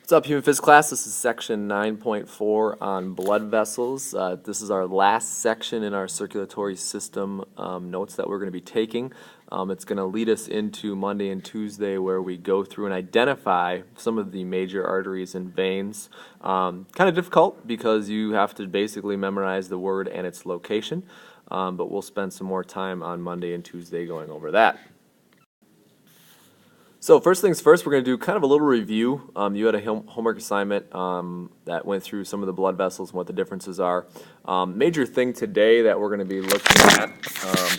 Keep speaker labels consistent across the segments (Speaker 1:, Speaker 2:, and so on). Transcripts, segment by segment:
Speaker 1: What's up, Human Phys class? This is section 9.4 on blood vessels. This is our last section in our circulatory system notes that we're going to be taking. It's going to lead us into Monday and Tuesday, where we go through and identify some of the major arteries and veins. Kind of difficult because you have to basically memorize the word and its location, but we'll spend some more time on Monday and Tuesday going over that. So first things first, we're going to do kind of a little review. You had a homework assignment that went through some of the blood vessels and what the differences are. Major thing today that we're going to be looking at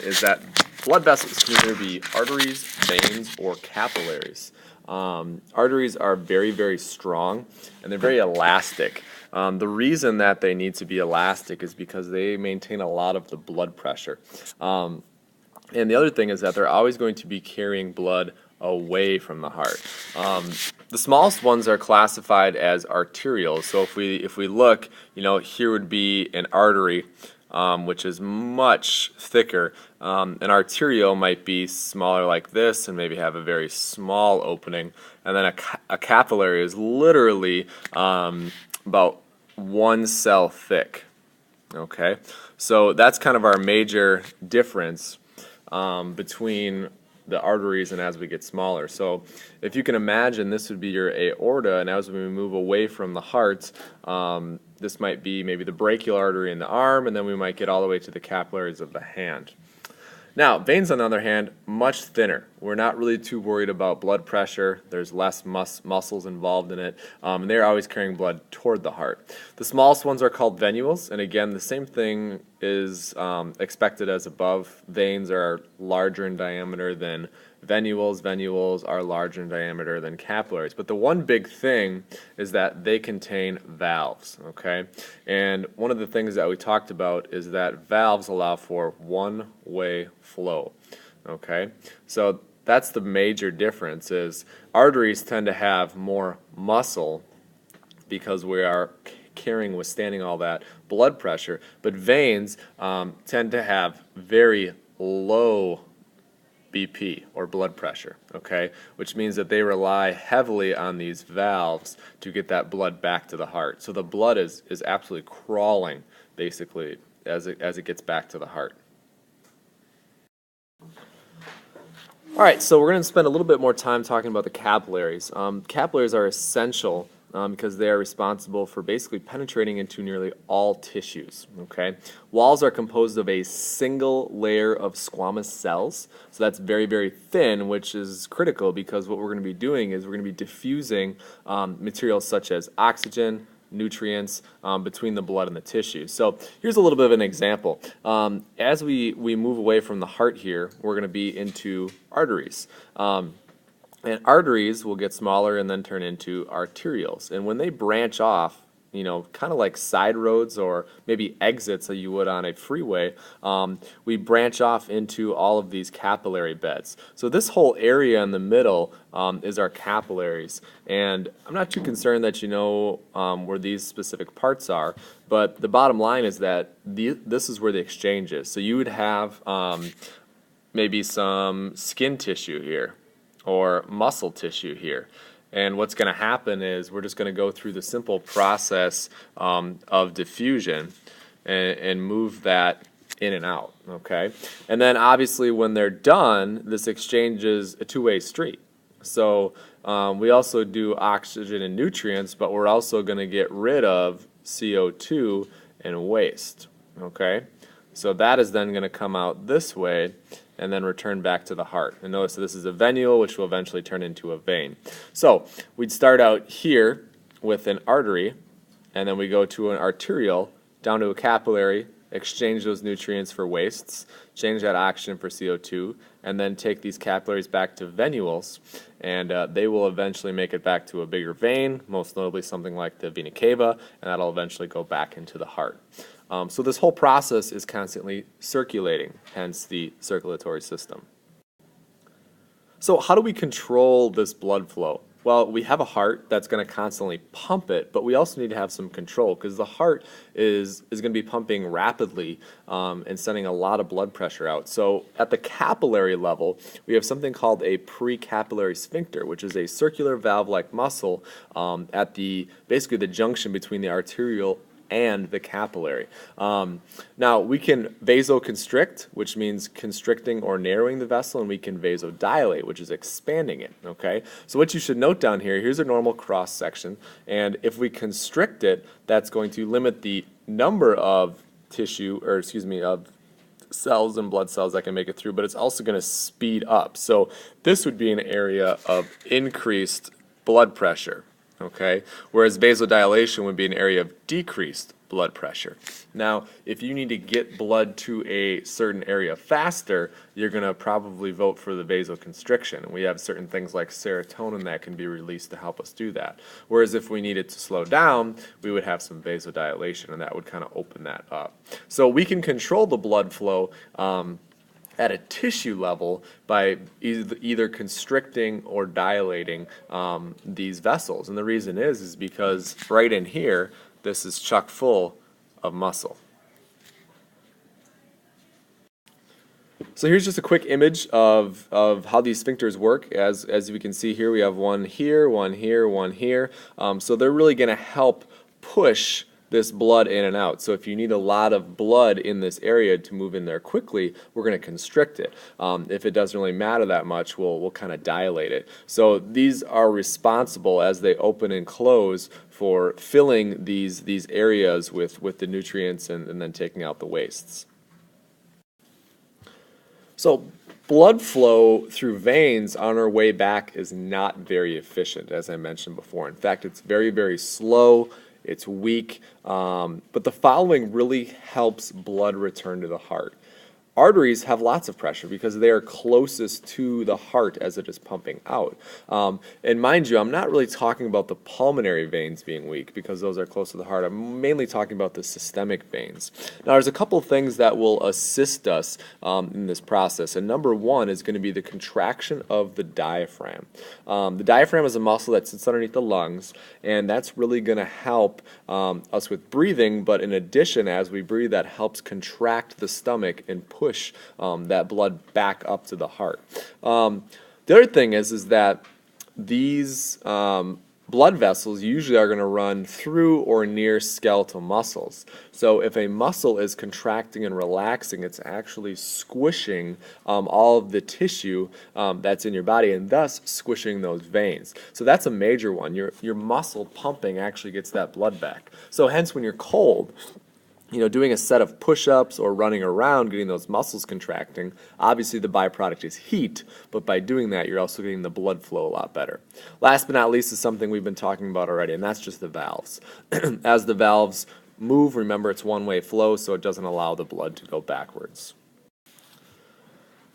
Speaker 1: is that blood vessels can either be arteries, veins, or capillaries. Arteries are very, very strong, and they're very elastic. The reason that they need to be elastic is because they maintain a lot of the blood pressure. And the other thing is that they're always going to be carrying blood away from the heart. The smallest ones are classified as arterial. So if we look, here would be an artery, which is much thicker. An arterial might be smaller like this and maybe have a very small opening. And then a capillary is literally about one cell thick. Okay, so that's kind of our major difference between the arteries and as we get smaller. So if you can imagine, this would be your aorta, and as we move away from the heart, this might be maybe the brachial artery in the arm, and then we might get all the way to the capillaries of the hand. Now, veins, on the other hand, much thinner. We're not really too worried about blood pressure. There's less muscles involved in it, and they're always carrying blood toward the heart. The smallest ones are called venules, and again, the same thing is expected as above. Veins are larger in diameter than venules. Venules are larger in diameter than capillaries. But the one big thing is that they contain valves, okay? And one of the things that we talked about is that valves allow for one-way flow, okay? So that's the major difference. Is arteries tend to have more muscle because we are withstanding all that blood pressure, but veins tend to have very low BP, or blood pressure, okay, which means that they rely heavily on these valves to get that blood back to the heart. So the blood is absolutely crawling, basically, as it gets back to the heart. All right, so we're going to spend a little bit more time talking about the capillaries. Capillaries are essential because they are responsible for basically penetrating into nearly all tissues, okay? Walls are composed of a single layer of squamous cells, so that's very, very thin, which is critical because what we're going to be doing is we're going to be diffusing materials such as oxygen, nutrients between the blood and the tissue. So here's a little bit of an example. As we move away from the heart here, we're going to be into arteries. And arteries will get smaller and then turn into arterioles. And when they branch off, kind of like side roads or maybe exits that you would on a freeway, we branch off into all of these capillary beds. So this whole area in the middle is our capillaries. And I'm not too concerned that you know where these specific parts are, but the bottom line is that this is where the exchange is. So you would have maybe some skin tissue here, or muscle tissue here. And what's going to happen is we're just going to go through the simple process of diffusion and move that in and out, okay? And then obviously when they're done, this exchange is a two-way street. So we also do oxygen and nutrients, but we're also going to get rid of CO2 and waste, okay? So that is then going to come out this way and then return back to the heart. And notice this is a venule, which will eventually turn into a vein. So we'd start out here with an artery, and then we go to an arterial, down to a capillary, exchange those nutrients for wastes, change that oxygen for CO2, and then take these capillaries back to venules, and they will eventually make it back to a bigger vein, most notably something like the vena cava, and that'll eventually go back into the heart. So this whole process is constantly circulating, hence the circulatory system. So how do we control this blood flow? Well, we have a heart that's going to constantly pump it, but we also need to have some control because the heart is going to be pumping rapidly and sending a lot of blood pressure out. So at the capillary level, we have something called a precapillary sphincter, which is a circular valve-like muscle at basically the junction between the arterial and the capillary. Now, we can vasoconstrict, which means constricting or narrowing the vessel, and we can vasodilate, which is expanding it, okay? So what you should note down here, here's a normal cross section, and if we constrict it, that's going to limit the number of of cells and blood cells that can make it through, but it's also going to speed up. So this would be an area of increased blood pressure. Okay, whereas vasodilation would be an area of decreased blood pressure. Now, if you need to get blood to a certain area faster, you're going to probably vote for the vasoconstriction. And we have certain things like serotonin that can be released to help us do that. Whereas if we needed to slow down, we would have some vasodilation, and that would kind of open that up. So we can control the blood flow at a tissue level by either constricting or dilating these vessels. And the reason is because right in here, this is chock full of muscle. So here's just a quick image of how these sphincters work. As we can see here, we have one here, one here, one here. So they're really going to help push this blood in and out. So if you need a lot of blood in this area to move in there quickly, we're going to constrict it. If it doesn't really matter that much, we'll kind of dilate it. So these are responsible as they open and close for filling these areas with the nutrients and then taking out the wastes. So blood flow through veins on our way back is not very efficient, as I mentioned before. In fact, it's very, very slow. It's weak, but the following really helps blood return to the heart. Arteries have lots of pressure because they are closest to the heart as it is pumping out. And mind you, I'm not really talking about the pulmonary veins being weak because those are close to the heart. I'm mainly talking about the systemic veins. Now, there's a couple of things that will assist us in this process. And number one is going to be the contraction of the diaphragm. The diaphragm is a muscle that sits underneath the lungs, and that's really going to help us with breathing. But in addition, as we breathe, that helps contract the stomach and push that blood back up to the heart. The other thing is that these blood vessels usually are going to run through or near skeletal muscles. So if a muscle is contracting and relaxing, it's actually squishing all of the tissue that's in your body and thus squishing those veins. So that's a major one. Your muscle pumping actually gets that blood back. So hence when you're cold, doing a set of push-ups or running around, getting those muscles contracting, obviously the byproduct is heat, but by doing that, you're also getting the blood flow a lot better. Last but not least is something we've been talking about already, and that's just the valves. As the valves move, remember it's one-way flow, so it doesn't allow the blood to go backwards.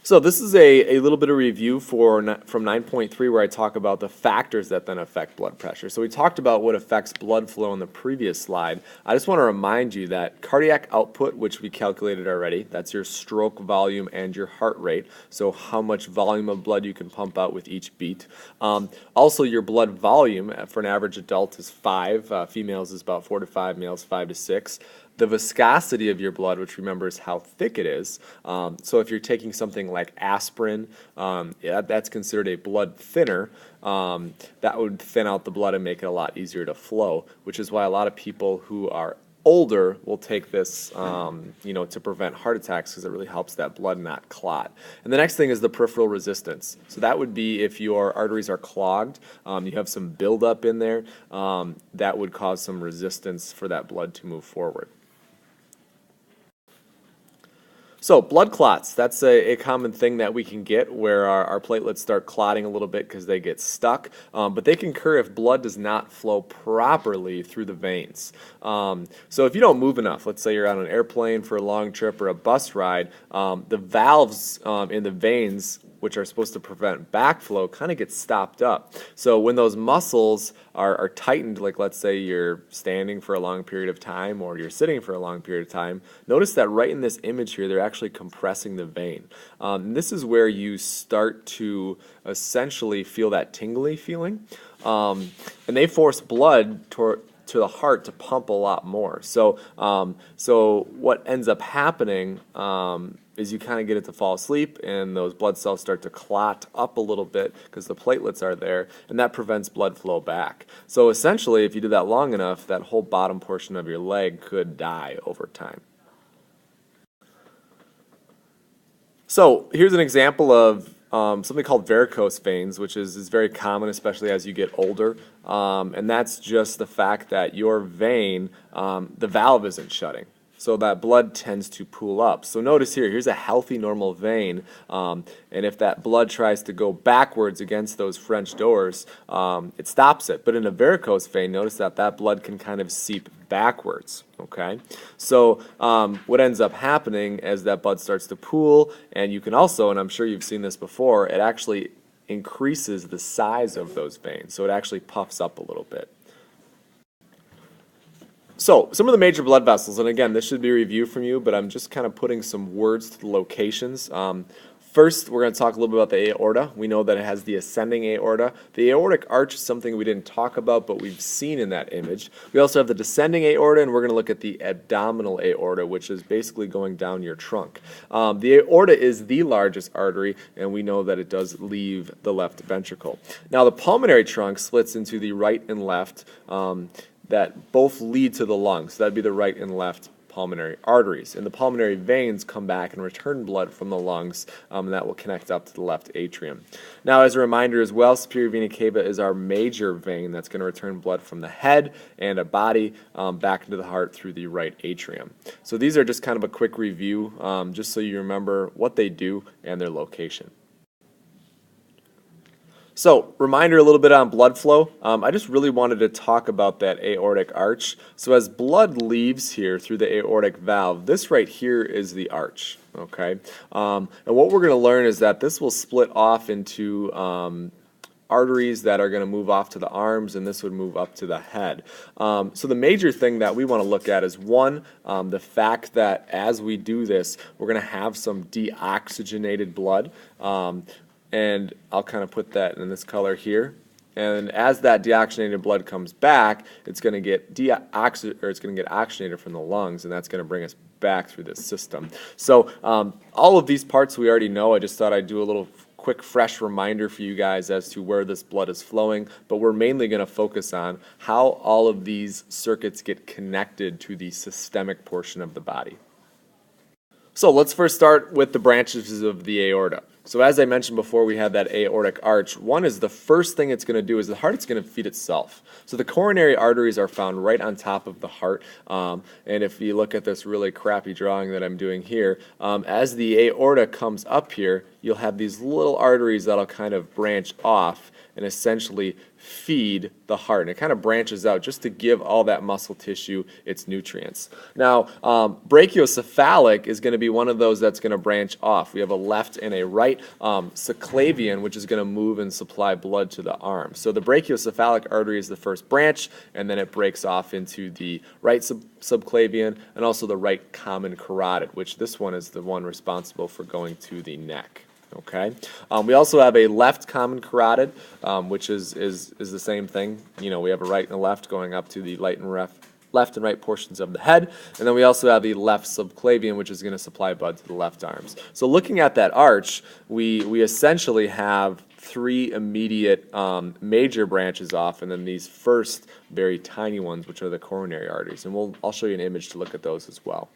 Speaker 1: So this is a little bit of review from 9.3 where I talk about the factors that then affect blood pressure. So we talked about what affects blood flow in the previous slide. I just want to remind you that cardiac output, which we calculated already, that's your stroke volume and your heart rate, so how much volume of blood you can pump out with each beat. Also, your blood volume for an average adult is 5. Females is about 4 to 5, males 5 to 6. The viscosity of your blood, which remember is how thick it is. So if you're taking something like aspirin, that's considered a blood thinner. That would thin out the blood and make it a lot easier to flow, which is why a lot of people who are older will take this, to prevent heart attacks because it really helps that blood not clot. And the next thing is the peripheral resistance. So that would be if your arteries are clogged, you have some buildup in there, that would cause some resistance for that blood to move forward. So blood clots, that's a common thing that we can get where our platelets start clotting a little bit because they get stuck, but they can occur if blood does not flow properly through the veins. So if you don't move enough, let's say you're on an airplane for a long trip or a bus ride, the valves in the veins which are supposed to prevent backflow, kind of get stopped up. So when those muscles are tightened, like let's say you're standing for a long period of time or you're sitting for a long period of time, notice that right in this image here, they're actually compressing the vein. And this is where you start to essentially feel that tingly feeling. And they force blood to the heart to pump a lot more. So, so what ends up happening is you kind of get it to fall asleep, and those blood cells start to clot up a little bit because the platelets are there, and that prevents blood flow back. So essentially, if you do that long enough, that whole bottom portion of your leg could die over time. So here's an example of something called varicose veins, which is very common, especially as you get older. And that's just the fact that your vein, the valve isn't shutting. So that blood tends to pool up. So notice here, here's a healthy, normal vein. And if that blood tries to go backwards against those French doors, it stops it. But in a varicose vein, notice that that blood can kind of seep backwards. Okay, so what ends up happening as that blood starts to pool, and you can also, and I'm sure you've seen this before, it actually increases the size of those veins. So it actually puffs up a little bit. So, some of the major blood vessels, and again, this should be a review from you, but I'm just kind of putting some words to the locations. First, we're going to talk a little bit about the aorta. We know that it has the ascending aorta. The aortic arch is something we didn't talk about, but we've seen in that image. We also have the descending aorta, and we're going to look at the abdominal aorta, which is basically going down your trunk. The aorta is the largest artery, and we know that it does leave the left ventricle. Now, the pulmonary trunk splits into the right and left, that both lead to the lungs. So that'd be the right and left pulmonary arteries. And the pulmonary veins come back and return blood from the lungs, and that will connect up to the left atrium. Now, as a reminder as well, superior vena cava is our major vein that's going to return blood from the head and a body back into the heart through the right atrium. So these are just kind of a quick review, just so you remember what they do and their location. So, reminder a little bit on blood flow. I just really wanted to talk about that aortic arch. So as blood leaves here through the aortic valve, this right here is the arch, okay? And what we're going to learn is that this will split off into arteries that are going to move off to the arms, and this would move up to the head. So the major thing that we want to look at is, one, the fact that as we do this, we're going to have some deoxygenated blood. And I'll kind of put that in this color here. And as that deoxygenated blood comes back, it's going to get oxygenated from the lungs, and that's going to bring us back through this system. So all of these parts we already know. I just thought I'd do a little quick, fresh reminder for you guys as to where this blood is flowing, but we're mainly going to focus on how all of these circuits get connected to the systemic portion of the body. So let's first start with the branches of the aorta. So as I mentioned before, we had that aortic arch. One is the first thing it's going to do is the heart is going to feed itself. So the coronary arteries are found right on top of the heart. And if you look at this really crappy drawing that I'm doing here, as the aorta comes up here, you'll have these little arteries that'll kind of branch off and essentially feed the heart. And it kind of branches out just to give all that muscle tissue its nutrients. Now, brachiocephalic is going to be one of those that's going to branch off. We have a left and a right subclavian, which is going to move and supply blood to the arm. So the brachiocephalic artery is the first branch, and then it breaks off into the right subclavian and also the right common carotid, which this one is the one responsible for going to the neck. Okay. We also have a left common carotid, which is the same thing. You know, we have a right and a left going up to the left and right portions of the head, and then we also have the left subclavian, which is going to supply blood to the left arms. So looking at that arch, we essentially have three immediate major branches off, and then these first very tiny ones, which are the coronary arteries. And I'll show you an image to look at those as well.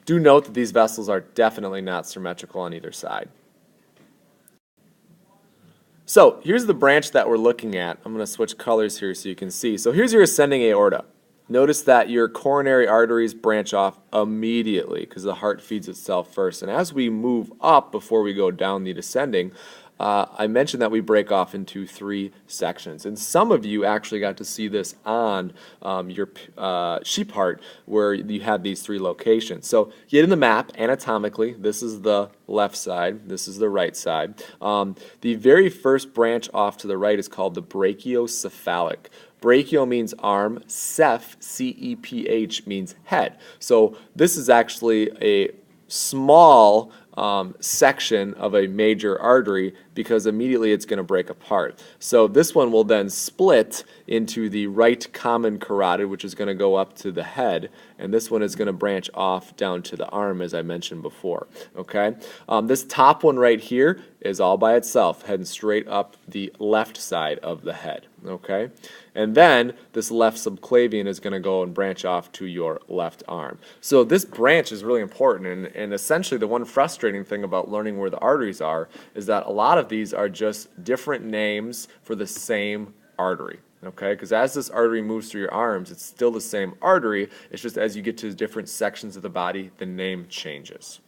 Speaker 1: Do note that these vessels are definitely not symmetrical on either side. So here's the branch that we're looking at. I'm going to switch colors here so you can see. So here's your ascending aorta. Notice that your coronary arteries branch off immediately because the heart feeds itself first. And as we move up before we go down the descending, I mentioned that we break off into 3 sections, and some of you actually got to see this on your sheep heart where you have these 3 locations. So you get in the map anatomically. This is the left side. This is the right side. The very first branch off to the right is called the brachiocephalic. Brachio means arm, ceph, C-E-P-H, means head. So this is actually a small section of a major artery because immediately it's going to break apart. So this one will then split into the right common carotid, which is going to go up to the head, and this one is going to branch off down to the arm, as I mentioned before. Okay, this top one right here is all by itself, heading straight up the left side of the head. Okay, and then this left subclavian is going to go and branch off to your left arm. So this branch is really important, and essentially the one frustrating thing about learning where the arteries are is that a lot of these are just different names for the same artery. Okay, because as this artery moves through your arms, it's still the same artery. It's just as you get to different sections of the body, the name changes.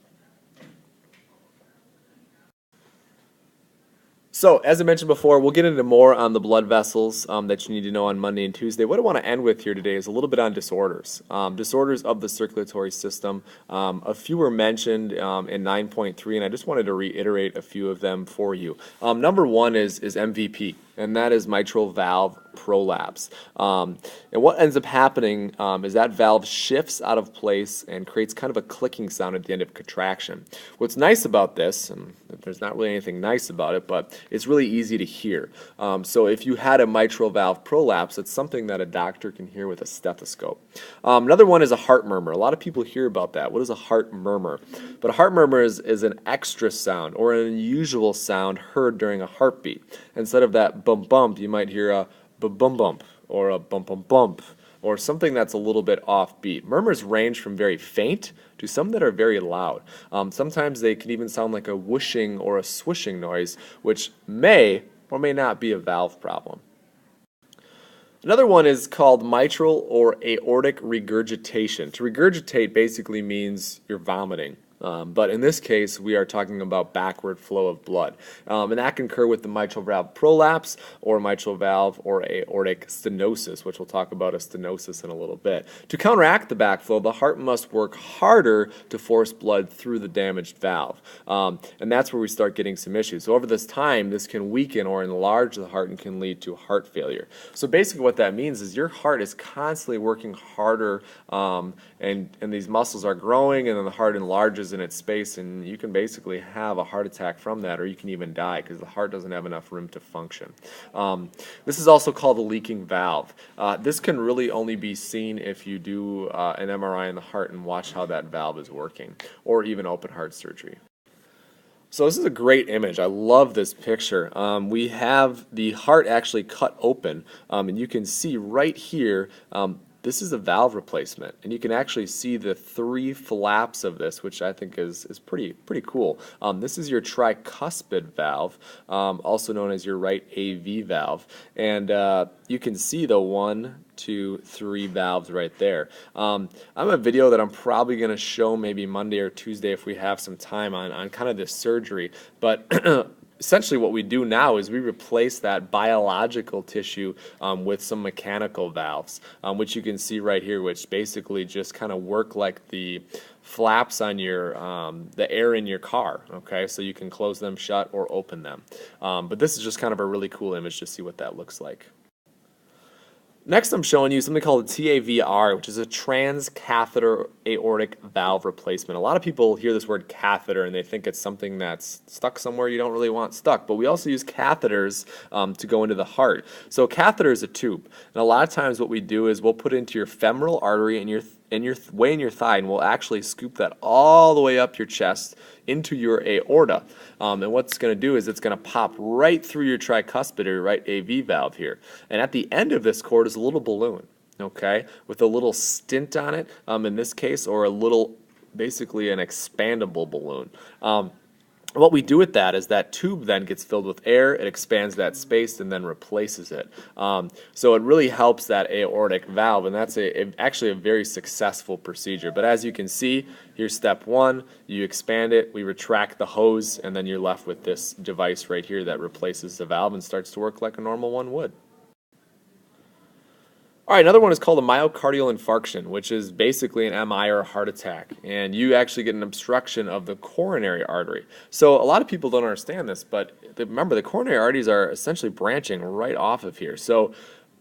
Speaker 1: So, as I mentioned before, we'll get into more on the blood vessels that you need to know on Monday and Tuesday. What I want to end with here today is a little bit on disorders. Disorders of the circulatory system. A few were mentioned in 9.3, and I just wanted to reiterate a few of them for you. Number 1 is MVP, and that is mitral valve prolapse. And what ends up happening is that valve shifts out of place and creates kind of a clicking sound at the end of contraction. What's nice about this, and there's not really anything nice about it, but it's really easy to hear. So if you had a mitral valve prolapse, it's something that a doctor can hear with a stethoscope. Another one is a heart murmur. A lot of people hear about that. What is a heart murmur? But a heart murmur is an extra sound or an unusual sound heard during a heartbeat. Instead of that bump bump, you might hear a bump bump or a bump bump bump or something that's a little bit offbeat. Murmurs range from very faint to some that are very loud. Sometimes they can even sound like a whooshing or a swishing noise, which may or may not be a valve problem. Another one is called mitral or aortic regurgitation. To regurgitate basically means you're vomiting. But in this case, we are talking about backward flow of blood. And that can occur with the mitral valve prolapse or mitral valve or aortic stenosis, which we'll talk about a stenosis in a little bit. To counteract the backflow, the heart must work harder to force blood through the damaged valve. And that's where we start getting some issues. So over this time, this can weaken or enlarge the heart and can lead to heart failure. So basically what that means is your heart is constantly working harder and these muscles are growing and then the heart enlarges in its space, and you can basically have a heart attack from that, or you can even die because the heart doesn't have enough room to function. This is also called a leaking valve. This can really only be seen if you do an MRI in the heart and watch how that valve is working, or even open heart surgery. So this is a great image. I love this picture. We have the heart actually cut open, and you can see right here this is a valve replacement, and you can actually see the 3 flaps of this, which I think is pretty cool. This is your tricuspid valve, also known as your right AV valve, and you can see the 1, 2, 3 valves right there. I have a video that I'm probably going to show maybe Monday or Tuesday if we have some time on kind of this surgery, but essentially what we do now is we replace that biological tissue with some mechanical valves, which you can see right here, which basically just kind of work like the flaps on your the air in your car. Okay, so you can close them shut or open them. But this is just kind of a really cool image to see what that looks like. Next, I'm showing you something called a TAVR, which is a transcatheter aortic valve replacement. A lot of people hear this word catheter and they think it's something that's stuck somewhere you don't really want stuck, but we also use catheters to go into the heart. So a catheter is a tube, and a lot of times what we do is we'll put it into your femoral artery in your way in your thigh, and we'll actually scoop that all the way up your chest into your aorta. And what it's going to do is it's going to pop right through your tricuspid or your right AV valve here. And at the end of this cord is a little balloon, okay, with a little stent on it, in this case, or a little, basically an expandable balloon. what we do with that is that tube then gets filled with air, it expands that space, and then replaces it. So it really helps that aortic valve, and that's actually a very successful procedure. But as you can see, here's step one. You expand it, we retract the hose, and then you're left with this device right here that replaces the valve and starts to work like a normal one would. All right, another one is called a myocardial infarction, which is basically an MI or a heart attack, and you actually get an obstruction of the coronary artery. So a lot of people don't understand this, but remember the coronary arteries are essentially branching right off of here. So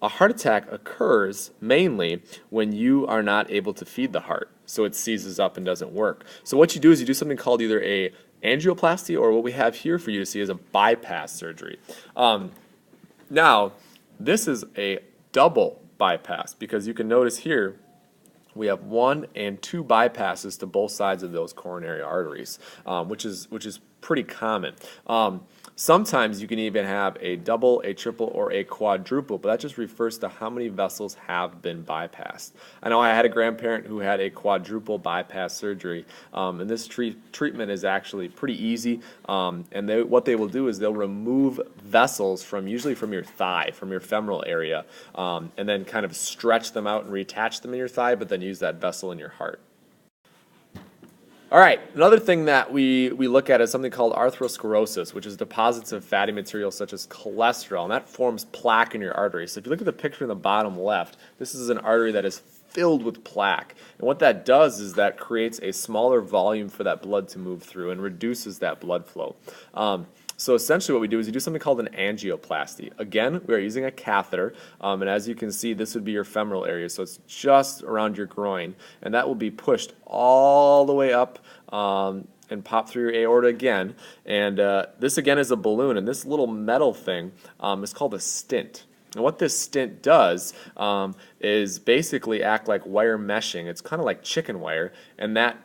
Speaker 1: a heart attack occurs mainly when you are not able to feed the heart, so it seizes up and doesn't work. So what you do is you do something called either a angioplasty, or what we have here for you to see is a bypass surgery. Now, this is a double bypass, because you can notice here we have 1 and 2 bypasses to both sides of those coronary arteries, which is pretty common. Sometimes you can even have a double, a triple, or a quadruple, but that just refers to how many vessels have been bypassed. I know I had a grandparent who had a quadruple bypass surgery, and this treatment is actually pretty easy. And what they will do is they'll remove vessels usually from your thigh, from your femoral area, and then kind of stretch them out and reattach them in your thigh, but then use that vessel in your heart. All right, another thing that we look at is something called atherosclerosis, which is deposits of fatty material such as cholesterol, and that forms plaque in your artery. So if you look at the picture in the bottom left, this is an artery that is filled with plaque. And what that does is that creates a smaller volume for that blood to move through and reduces that blood flow. So essentially what we do is we do something called an angioplasty. Again, we are using a catheter, and as you can see, this would be your femoral area, so it's just around your groin, and that will be pushed all the way up and pop through your aorta again. And this again is a balloon, and this little metal thing is called a stent. And what this stent does is basically act like wire meshing. It's kind of like chicken wire, and that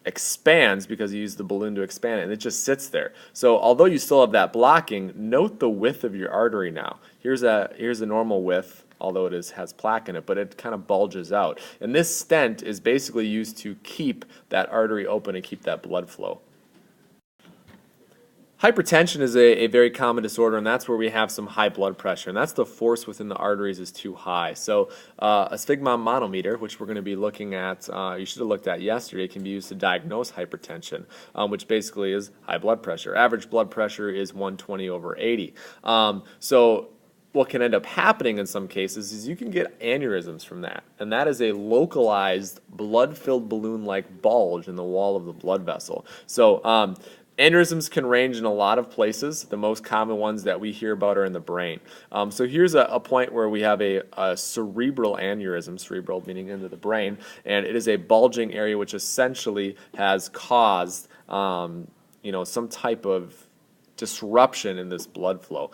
Speaker 1: expands because you use the balloon to expand it, and it just sits there. So although you still have that blocking, note the width of your artery now. Here's a normal width, although it has plaque in it, but it kind of bulges out. And this stent is basically used to keep that artery open and keep that blood flow. Hypertension is a very common disorder, and that's where we have some high blood pressure, and that's the force within the arteries is too high. So a sphygmomanometer, which we're going to be looking at, you should have looked at yesterday, can be used to diagnose hypertension, which basically is high blood pressure. Average blood pressure is 120/80. So what can end up happening in some cases is you can get aneurysms from that, and that is a localized blood-filled balloon-like bulge in the wall of the blood vessel. So aneurysms can range in a lot of places. The most common ones that we hear about are in the brain. So here's a point where we have a cerebral aneurysm, cerebral meaning into the brain, and it is a bulging area which essentially has caused some type of disruption in this blood flow.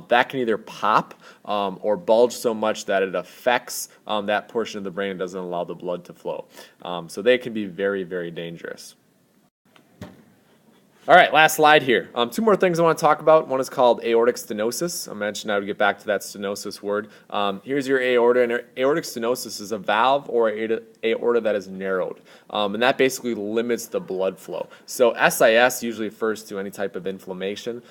Speaker 1: That can either pop or bulge so much that it affects that portion of the brain and doesn't allow the blood to flow. So they can be very, very dangerous. All right, last slide here. 2 more things I want to talk about. One is called aortic stenosis. I mentioned I would get back to that stenosis word. Here's your aorta, and aortic stenosis is a valve or aorta that is narrowed, and that basically limits the blood flow. So SIS usually refers to any type of inflammation.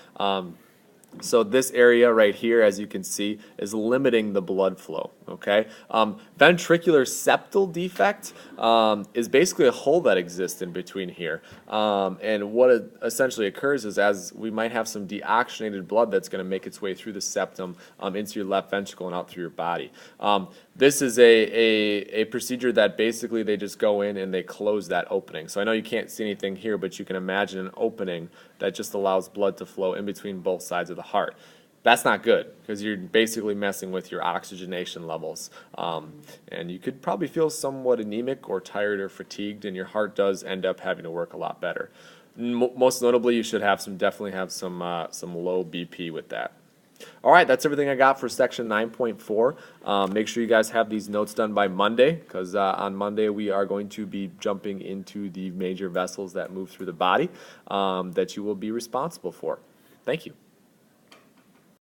Speaker 1: So this area right here, as you can see, is limiting the blood flow, okay? Ventricular septal defect is basically a hole that exists in between here. And what essentially occurs is as we might have some deoxygenated blood that's going to make its way through the septum into your left ventricle and out through your body. This is a procedure that basically they just go in and they close that opening. So I know you can't see anything here, but you can imagine an opening that just allows blood to flow in between both sides of the heart. That's not good because you're basically messing with your oxygenation levels. And you could probably feel somewhat anemic or tired or fatigued, and your heart does end up having to work a lot better. Most notably, you should definitely have some low BP with that. All right, that's everything I got for section 9.4. Make sure you guys have these notes done by Monday, because on Monday we are going to be jumping into the major vessels that move through the body that you will be responsible for. Thank you.